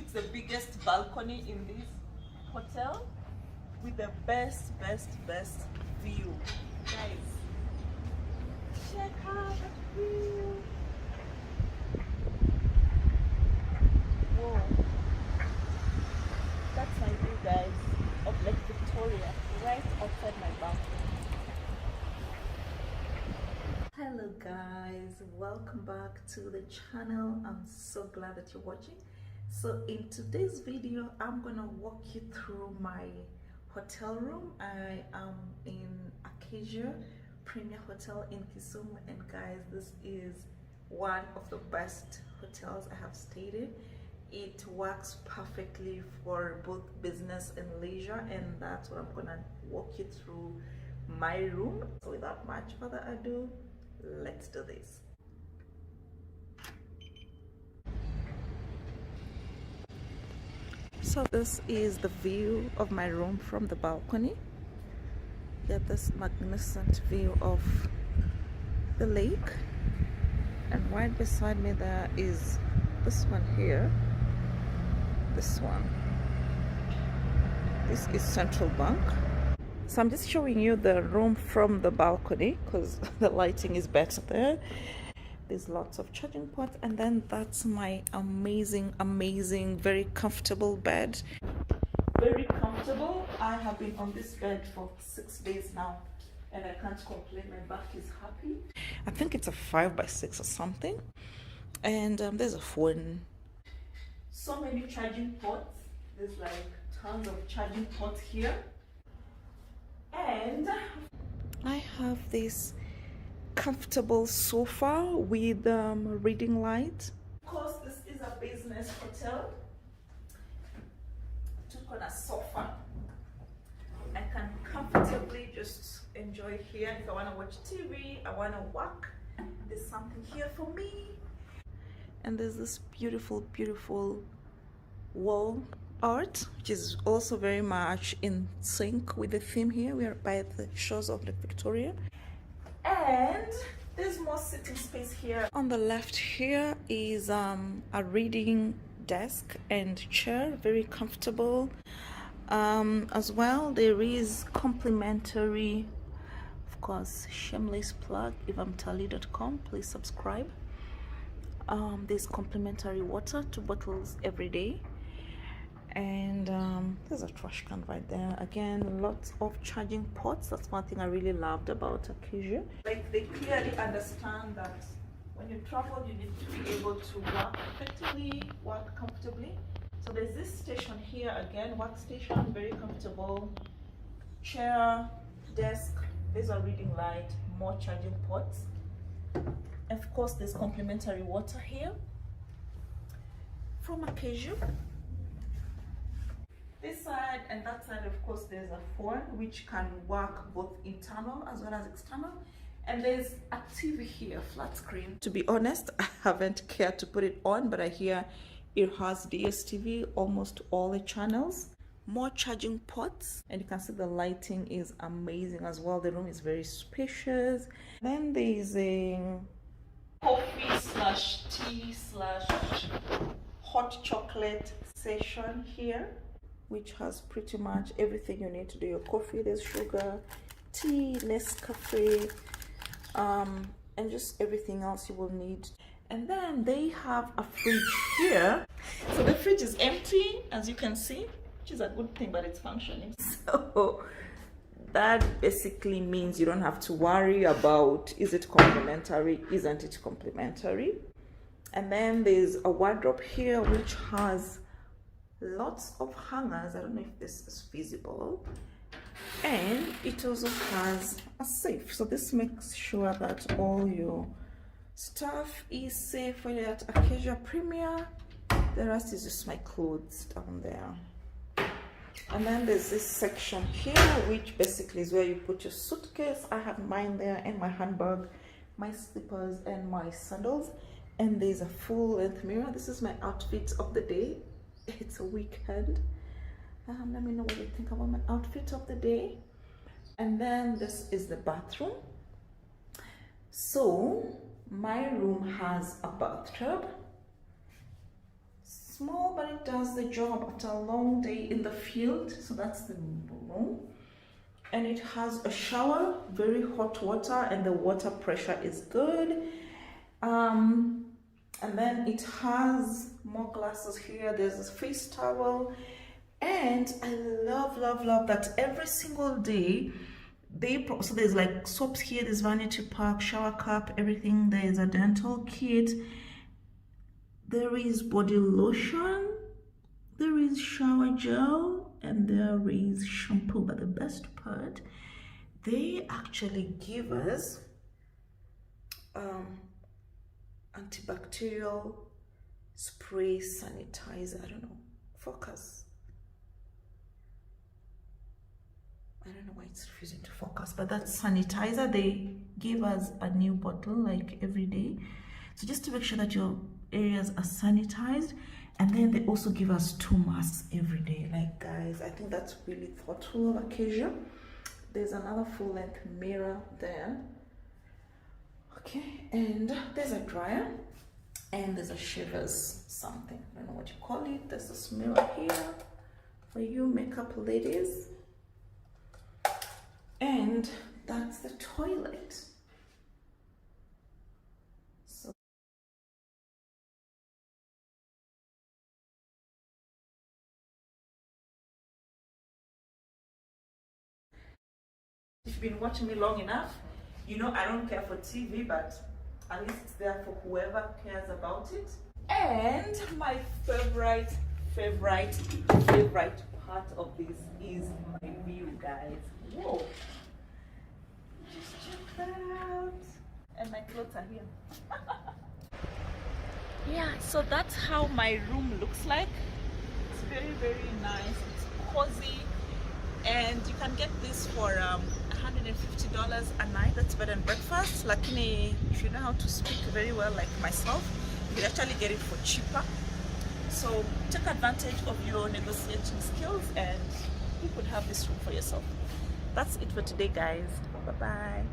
it's the biggest balcony in this hotel with the best view. Guys, check out that view. Whoa, that's my view, guys, of Lake Victoria, right outside my balcony. Hello guys, welcome back to the channel. I'm so glad that you're watching. So in today's video, I'm gonna walk you through my hotel room. I am in Acacia Premier Hotel in Kisumu, and guys, this is one of the best hotels I have stayed in. It works perfectly for both business and leisure, and that's what I'm gonna walk you through my room. So without much further ado, let's do this. So this is the view of my room from the balcony. Get this magnificent view of the lake, and right beside me there is this one here. This one. This is Central Bank. So I'm just showing you the room from the balcony because the lighting is better there. There's lots of charging ports, and then that's my amazing, very comfortable bed. Very comfortable. I have been on this bed for 6 days now, and I can't complain. My back is happy. I think it's a 5x6 or something. And there's a phone. So many charging ports. There's like tons of charging ports here. And I have this comfortable sofa with reading light. Of course, this is a business hotel. Took on a sofa. I can comfortably just enjoy here. If I want to watch TV, I want to work, there's something here for me. And there's this beautiful wall art, which is also very much in sync with the theme here. We are by the shores of Lake Victoria. And there's more sitting space here. On the left here is a reading desk and chair, very comfortable. As well, there is complimentary, of course, shameless plug, if Mtalii.com, please subscribe. There's complimentary water, 2 bottles every day. And there's a trash can right there. Again, lots of charging ports. That's one thing I really loved about Acacia. Like, they clearly understand that when you travel, you need to be able to work effectively, work comfortably. So there's this station here again, workstation, very comfortable. Chair, desk, there's a reading light, more charging ports. Of course, there's complimentary water here from Acacia. This side and that side, of course, there's a phone which can work both internal as well as external. And there's a TV here, flat screen. To be honest, I haven't cared to put it on, but I hear it has DSTV, almost all the channels. More charging ports, and you can see the lighting is amazing as well. The room is very spacious. Then there's a coffee/tea/hot chocolate session here, which has pretty much everything you need to do your coffee. There's sugar, tea, Nescafe, and just everything else you will need. And then they have a fridge here. So the fridge is empty, as you can see, which is a good thing, but it's functioning. So that basically means you don't have to worry about, is it complimentary, isn't it complimentary? And then there's a wardrobe here which has lots of hangers. I don't know if this is visible. And it also has a safe. So this makes sure that all your stuff is safe when you're at Acacia Premier. The rest is just my clothes down there. And then there's this section here, which basically is where you put your suitcase. I have mine there, and my handbag, my slippers, and my sandals. And there's a full-length mirror. This is my outfit of the day. It's a weekend. Let me know what you think about my outfit of the day. And then this is the bathroom. So my room has a bathtub, small, but it does the job after a long day in the field. So that's the room. And it has a shower, very hot water, and the water pressure is good. And then it has more glasses here. There's a face towel. And I love that every single day so there's like soaps here, there's vanity pack, shower cap, everything. There is a dental kit, there is body lotion, there is shower gel, and there is shampoo. But the best part, they actually give us antibacterial spray sanitizer. I don't know, focus. I don't know why it's refusing to focus, but that's sanitizer. They give us a new bottle like every day, so just to make sure that your areas are sanitized. And then they also give us 2 masks every day. Like, guys, I think that's really thoughtful of Acacia. There's another full-length mirror there. Okay, and there's a dryer, and there's a shavers something, I don't know what you call it. There's this mirror here for you makeup ladies. And that's the toilet. So if you've been watching me long enough, you know I don't care for TV, but at least it's there for whoever cares about it. And my favorite part of this is my view, guys. Whoa, just check that out. And my clothes are here. Yeah, so that's how my room looks like. It's very nice. It's cozy, and you can get this for $150 a night. That's bed and breakfast. Lakini if you know how to speak very well like myself, you can actually get it for cheaper. So take advantage of your negotiating skills, and you could have this room for yourself. That's it for today, guys. Bye bye.